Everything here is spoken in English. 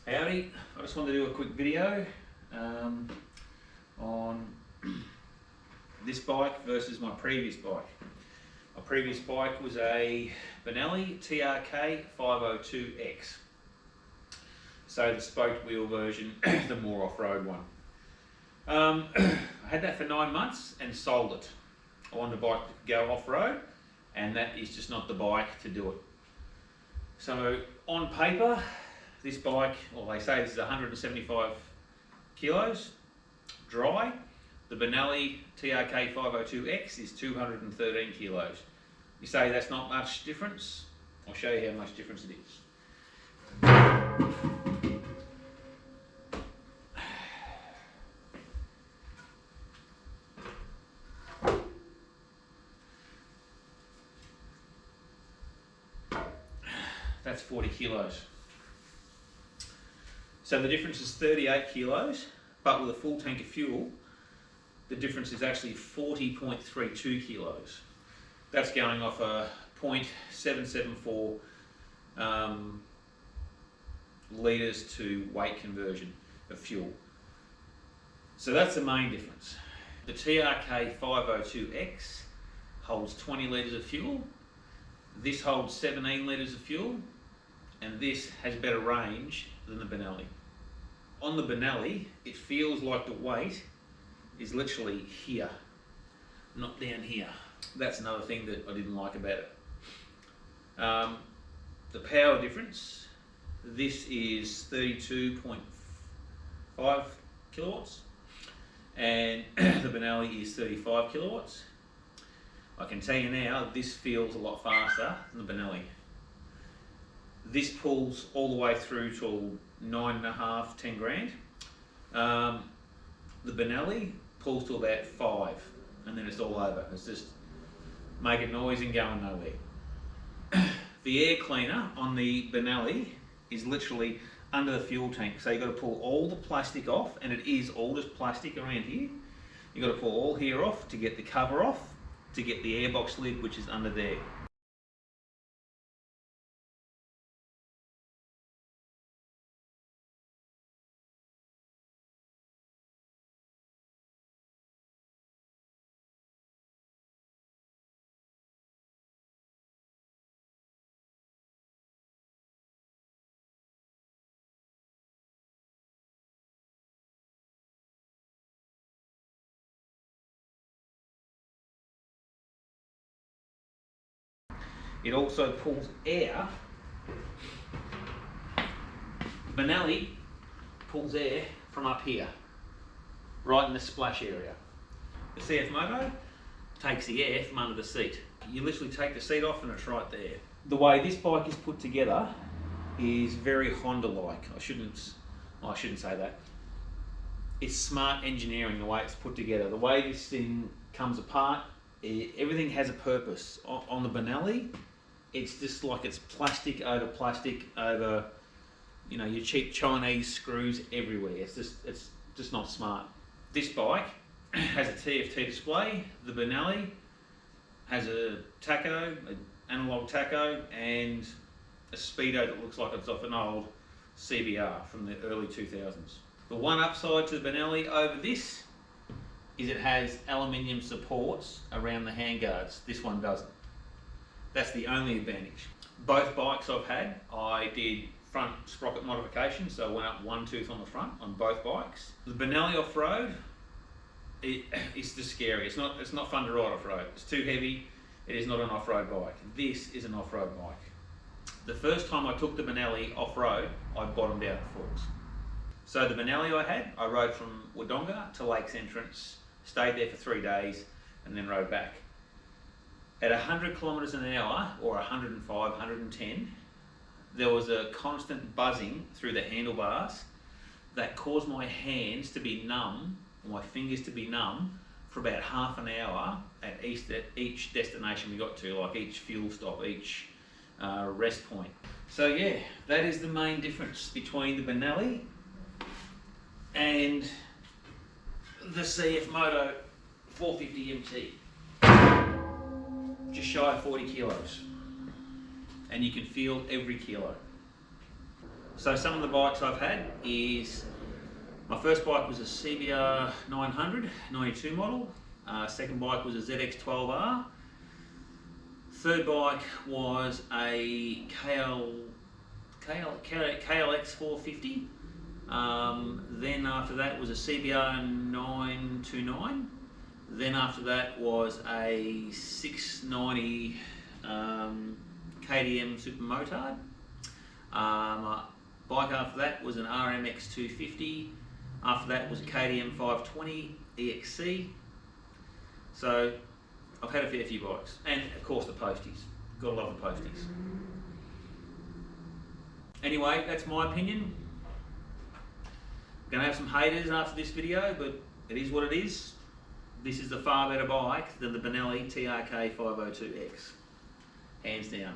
Howdy, I just wanted to do a quick video on this bike versus my previous bike. My previous bike was a Benelli TRK502X. So the spoked wheel version, the more off-road one. I had that for 9 months and sold it. I wanted a bike to go off-road, and that is just not the bike to do it. So on paper, this bike, well, they say this is 175 kilos dry. The Benelli TRK502X is 213 kilos. You say that's not much difference? I'll show you how much difference it is. That's 40 kilos. So the difference is 38 kilos, but with a full tank of fuel, the difference is actually 40.32 kilos. That's going off a 0.774 litres to weight conversion of fuel. So that's the main difference. The TRK502X holds 20 litres of fuel, this holds 17 litres of fuel, and this has better range than the Benelli. On the Benelli, it feels like the weight is literally here, not down here. That's another thing that I didn't like about it. The power difference, this is 32.5 kilowatts, and the Benelli is 35 kilowatts. I can tell you now, this feels a lot faster than the Benelli. This pulls all the way through to 9.5, 10 grand. The Benelli pulls to about 5, and then it's all over. It's just making noise and going nowhere. The air cleaner on the Benelli is literally under the fuel tank, so you've got to pull all the plastic off, and it is all just plastic around here. You've got to pull all here off to get the cover off, to get the airbox lid, which is under there. It also pulls air. Benelli pulls air from up here, right in the splash area. The CFMOTO takes the air from under the seat. You literally take the seat off and it's right there. The way this bike is put together is very Honda-like. I shouldn't say that. It's smart engineering, the way it's put together. The way this thing comes apart, everything has a purpose. On the Benelli, it's just like it's plastic over, you know, your cheap Chinese screws everywhere. It's just not smart. This bike has a TFT display. The Benelli has a tacho, an analog tacho, and a speedo that looks like it's off an old CBR from the early 2000s. The one upside to the Benelli over this is it has aluminium supports around the handguards. This one doesn't. That's the only advantage. Both bikes I've had, I did front sprocket modification, so I went up one tooth on the front on both bikes. The Benelli off-road, it's just scary. It's not fun to ride off-road. It's too heavy. It is not an off-road bike. This is an off-road bike. The first time I took the Benelli off-road, I bottomed out the falls. So the Benelli I rode from Wodonga to Lakes Entrance, stayed there for 3 days, and then rode back. At 100 kilometers an hour, or 105, 110, there was a constant buzzing through the handlebars that caused my hands to be numb, or my fingers to be numb, for about half an hour at each destination we got to, like each fuel stop, each rest point. So yeah, that is the main difference between the Benelli and the CFMOTO 450 MT. Just shy of 40 kilos, and you can feel every kilo. So some of the bikes I've had is, my first bike was a CBR 900, 92 model. Second bike was a ZX12R. Third bike was a KLX 450. Then after that was a CBR 929. Then after that was a 690 KTM Supermotard. Bike after that was an RMX 250. After that was a KTM 520 EXC. So I've had a fair few bikes, and of course the posties. Gotta love the posties. Anyway, that's my opinion. I'm gonna have some haters after this video, but it is what it is. This is a far better bike than the Benelli TRK502X, hands down.